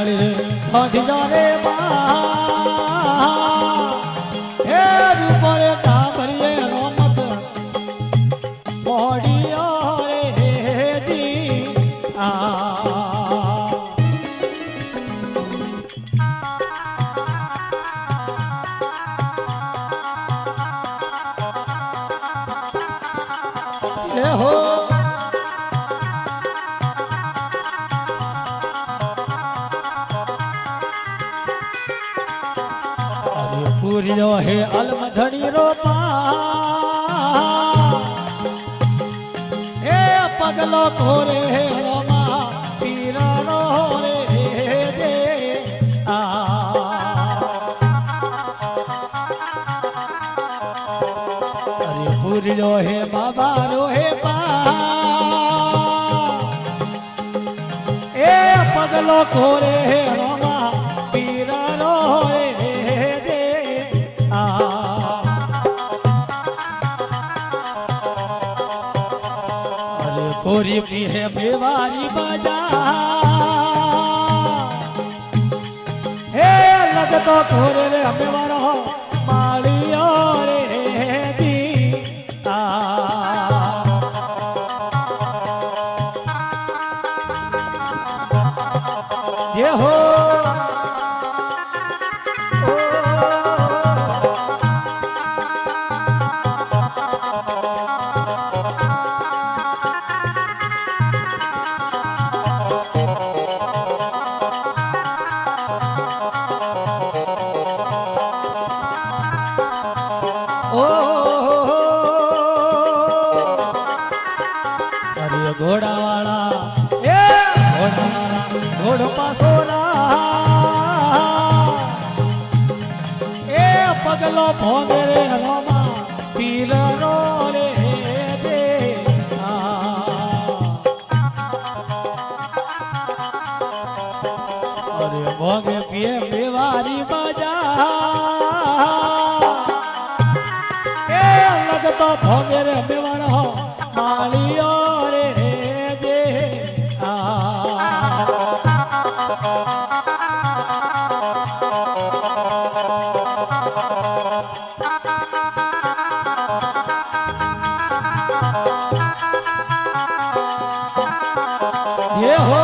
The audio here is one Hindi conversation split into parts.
માળી રે ખોટી જો રે હે રૂપરે ડાબરીએ રોમત મોડીઓ રે જી हो पूरियो है अलमधनी रोपा हे पगलो कोरे है रोमा पीरा रो रे दे अरे पूरियो है बाबा रो है पा ए पगलो कोरे है रोमा पीरा रो रे गोरी भी है बेवारी बजा हे लगतो थोरे रे बेवारा मालियो रे दी ये हो घोड़ा वाला ए घोड़ा वाला घोड़ पासोला ए पगलो भोंगे रे रोमा पीर रो रे दे अरे भोंगे पिए बेवारी बजा ए लगतो भोंगे रे बेवारा मालियो ये हो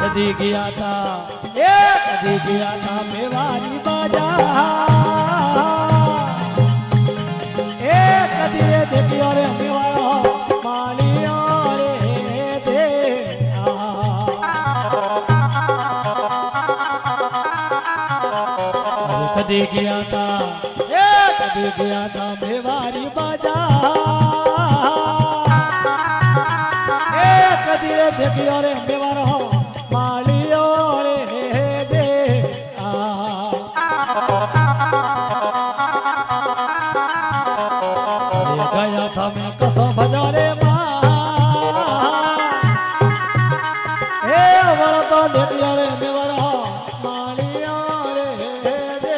कदी गया था ये कदी गया था मेवारी बाजा ए कदी रे देखियो रे मेवारा मालियो रे दे कदी गया था ये कदी गया था मेवारी बाजा ए कदी रे देखियो रे मेवारा मालियो रे दे गया था मैं कसो भजरे ए वर तो देखियो रे मेवरा मालियो रे दे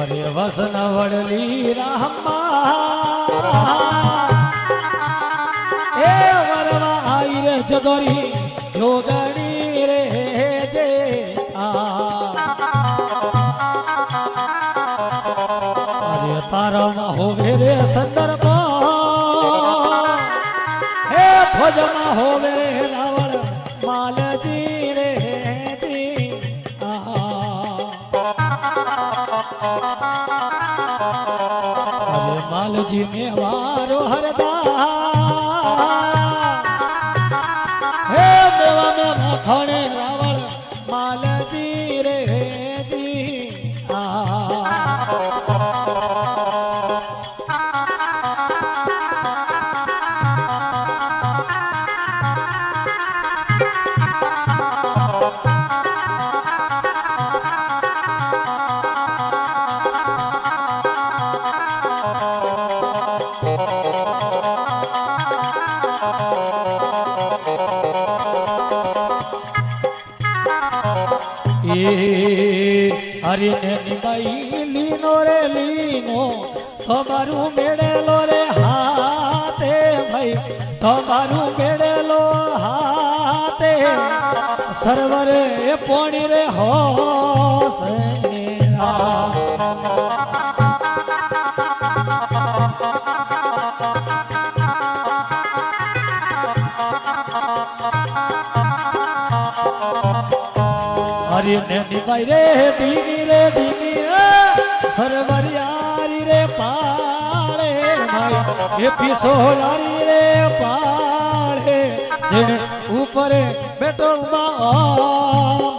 अरे वसन वडली रामा ए वरवा आई रे जगोरी जोगणी रे दे अरे तारा होवे रे संदर्भ हे भोजमा होवे रे रावण मालजी रे માવજી મેવારો હરદા હે મેવા મે માખણે રાવણ માલજી રે જી હરીને નિભાઈ લીનો રે લીનો તમારું મેળેલો રે હાથે ભાઈ તમારું મેળેલો હાથે સર્વરે પોણી રે હોસ હરીને નિભાઈ રે દીની સરવરિયારી રે પાળે ભાઈ એ પિસોલારી રે પાળે જેને ઉપર બેટો ભાલી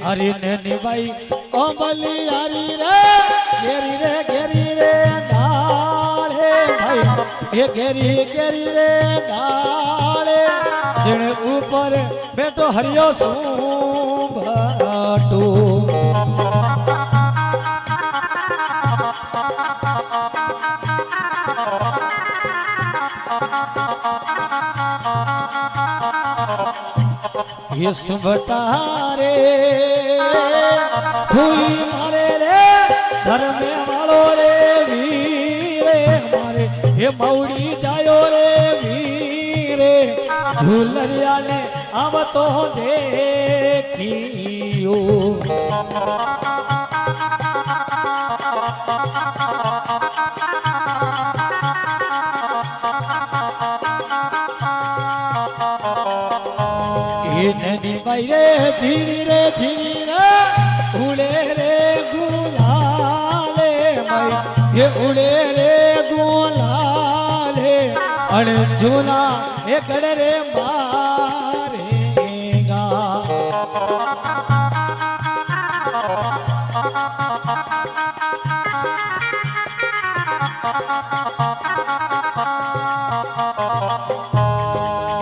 હરીને નિભાઈ ઓબલી હરી રે ઘેરી રે ડાળે ભાઈ એ ઘેરી રે ડાળે જેણે ઉપર બેટો હરિયો શું ભાટું ये सुबतारे हुई मारे रे धर्मे वालो रे वीरे मारे ये मौड़ी जायो रे वीरे झूलरिया ने अब तो देखियो निभाई रे धीरी रे उड़े रे गुलाले भाई ये उड़े रे गुलाले अर्जुना ये गड़े रे मारेगा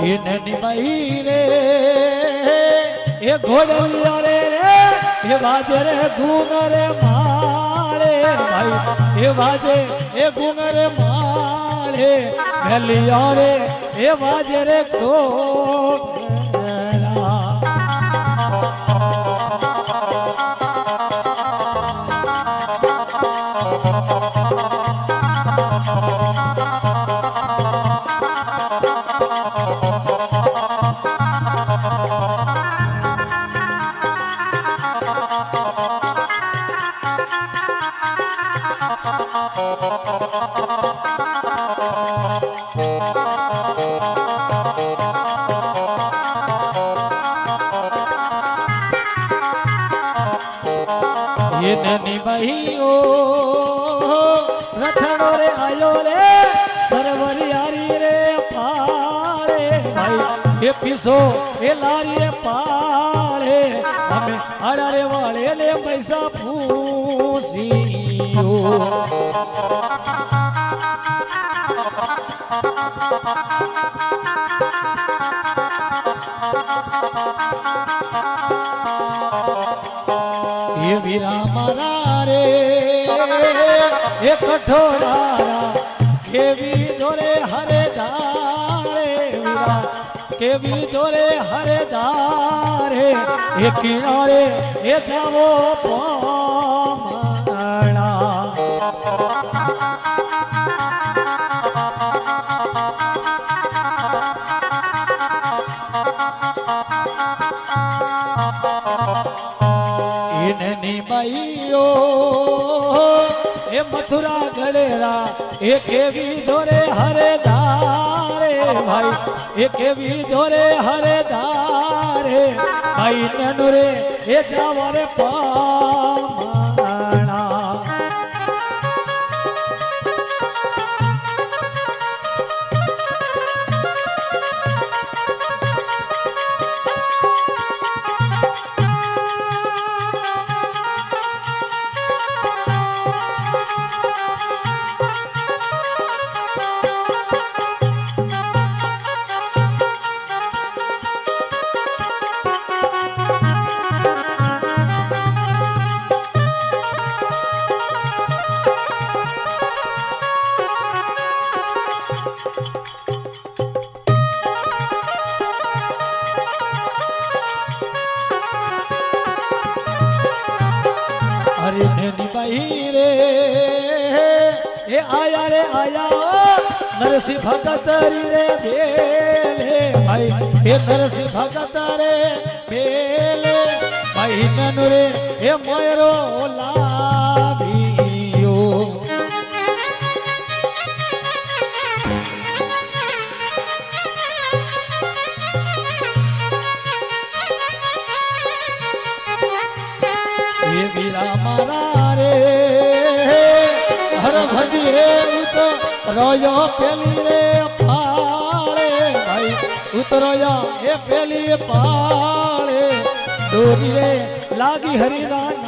इन निभाई रे ये घोड़िया रे ये बाजे रे घूंगर मारे भाई ये बाजे ये घूंगर मारे गलिया रे ये बाजे रे घोंगरा ये ननी बहियो रथड़ो रे आयो रे सरवरियारी रे पाड़े भाई ये पिसो ये लारी रे पाड़े हमें अड़ारे वाले ले पैसा पूसियो ये वीरा मारा रे ये कठोरारा केवी जोरे हरे दारे वीरा केवी जोरे हरे दारे ये किनारे ये जावो पामणा इननी बाईओ ए मथुरा गलेरा ए केवी जोरे हरे धारे भाई ए केवी जोरे हरे धारे भाई ननुरे ए जावरे पामणा रे ए आया रे आया नरसिंह भगत रे बेले भाई ए नरसिंह भगत रे बेले भाई ननु रे ए मोयरो लाभियो ये वीरा मारा भजिए उतरो पेली रे पाले भाई उतरो ये पेली पाले डोरी रे लागी हरी रान